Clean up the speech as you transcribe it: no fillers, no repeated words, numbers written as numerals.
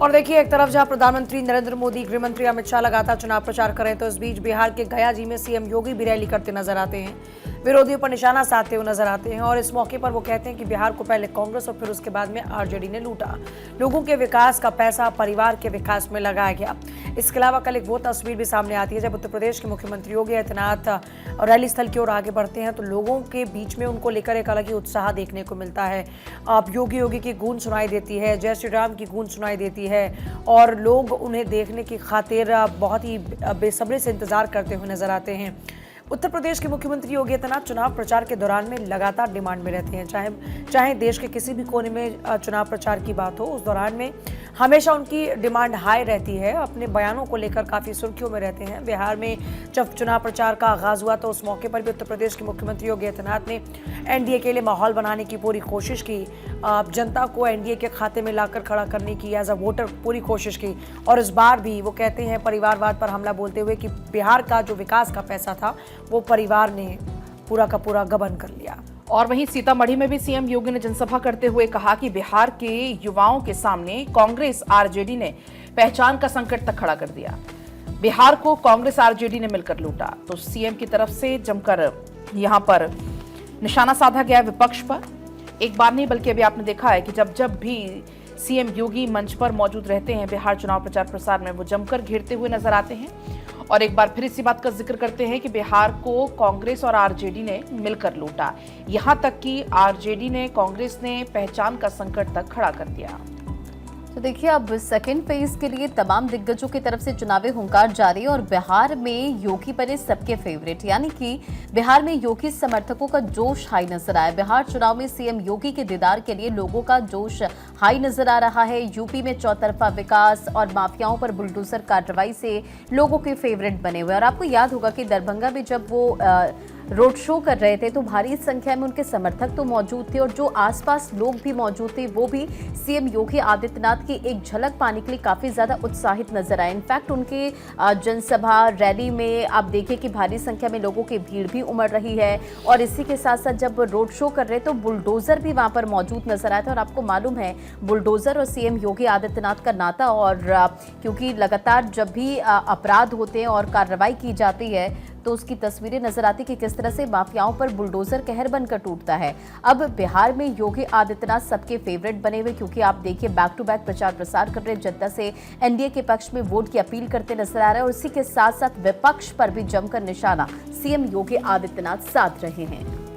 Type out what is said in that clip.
और देखिए, एक तरफ जहां प्रधानमंत्री नरेंद्र मोदी, गृह मंत्री अमित शाह लगातार चुनाव प्रचार कर रहे हैं, तो इस बीच बिहार के गया जी में सीएम योगी भी रैली करते नजर आते हैं, विरोधियों पर निशाना साधते हुए नजर आते हैं। और इस मौके पर वो कहते हैं कि बिहार को पहले कांग्रेस और फिर उसके बाद में आरजेडी ने लूटा। लोगों के विकास का पैसा परिवार के विकास में लगाया गया। इसके अलावा कल एक वो तस्वीर भी सामने आती है जब उत्तर प्रदेश के मुख्यमंत्री योगी आदित्यनाथ रैली स्थल की ओर आगे बढ़ते हैं, तो लोगों के बीच में उनको लेकर एक अलग ही उत्साह देखने को मिलता है। अब योगी योगी की गूंज सुनाई देती है, जय श्री राम की गूंज सुनाई देती है, और लोग उन्हें देखने की खातिर बहुत ही बेसब्री से इंतजार करते हुए नजर आते हैं। उत्तर प्रदेश के मुख्यमंत्री योगी आदित्यनाथ चुनाव प्रचार के दौरान में लगातार डिमांड में रहते हैं। चाहे देश के किसी भी कोने में चुनाव प्रचार की बात हो, उस दौरान में हमेशा उनकी डिमांड हाई रहती है। अपने बयानों को लेकर काफ़ी सुर्खियों में रहते हैं। बिहार में जब चुनाव प्रचार का आगाज़ हुआ तो उस मौके पर भी उत्तर प्रदेश के मुख्यमंत्री योगी आदित्यनाथ ने एनडीए के लिए माहौल बनाने की पूरी कोशिश की, जनता को एनडीए के खाते में लाकर खड़ा करने की एज अ वोटर पूरी कोशिश की। और इस बार भी वो कहते हैं परिवारवाद पर हमला बोलते हुए कि बिहार का जो विकास का पैसा था वो परिवार ने पूरा का पूरा गबन कर लिया। और वहीं सीतामढ़ी में भी सीएम योगी ने जनसभा करते हुए कहा कि बिहार के युवाओं के सामने कांग्रेस आरजेडी ने पहचान का संकट तक खड़ा कर दिया। बिहार को कांग्रेस आरजेडी ने मिलकर लूटा। तो सीएम की तरफ से जमकर यहां पर निशाना साधा गया विपक्ष पर। एक बार नहीं बल्कि अभी आपने देखा है कि जब भी सीएम योगी मंच पर मौजूद रहते हैं, बिहार चुनाव प्रचार प्रसार में वो जमकर घेरते हुए नजर आते हैं। और एक बार फिर इसी बात का जिक्र करते हैं कि बिहार को कांग्रेस और आरजेडी ने मिलकर लूटा। यहां तक कि आरजेडी ने, कांग्रेस ने पहचान का संकट तक खड़ा कर दिया। तो देखिए, अब सेकेंड फेज के लिए तमाम दिग्गजों की तरफ से चुनावी हुंकार जारी और बिहार में योगी बने सबके फेवरेट, यानी कि बिहार में योगी समर्थकों का जोश हाई नजर आया। बिहार चुनाव में सीएम योगी के दीदार के लिए लोगों का जोश हाई नजर आ रहा है। यूपी में चौतरफा विकास और माफियाओं पर बुलडोजर कार्रवाई से लोगों के फेवरेट बने हुए। और आपको याद होगा कि दरभंगा में जब वो रोड शो कर रहे थे तो भारी संख्या में उनके समर्थक तो मौजूद थे और जो आसपास लोग भी मौजूद थे वो भी सीएम योगी आदित्यनाथ की एक झलक पाने के लिए काफी ज्यादा उत्साहित नजर आए। इनफैक्ट उनके जनसभा रैली में आप देखिए कि भारी संख्या में लोगों की भीड़ भी उमड़ रही है। और इसी के साथ साथ जब रोड शो कर रहे तो बुलडोजर भी वहां पर मौजूद नजर आया था। और आपको मालूम है बुलडोजर और सीएम योगी आदित्यनाथ का नाता, और क्योंकि लगातार जब भी अपराध होते हैं और कार्रवाई की जाती है तो उसकी तस्वीरें नजर आती कि किस तरह से माफियाओं पर बुलडोजर कहर बनकर टूटता है। अब बिहार में योगी आदित्यनाथ सबके फेवरेट बने हुए, क्योंकि आप देखिए बैक टू बैक प्रचार प्रसार कर रहे हैं, जनता से एनडीए के पक्ष में वोट की अपील करते नजर आ रहे हैं। और इसी के साथ साथ विपक्ष पर भी जमकर निशाना सीएम योगी आदित्यनाथ साध रहे हैं।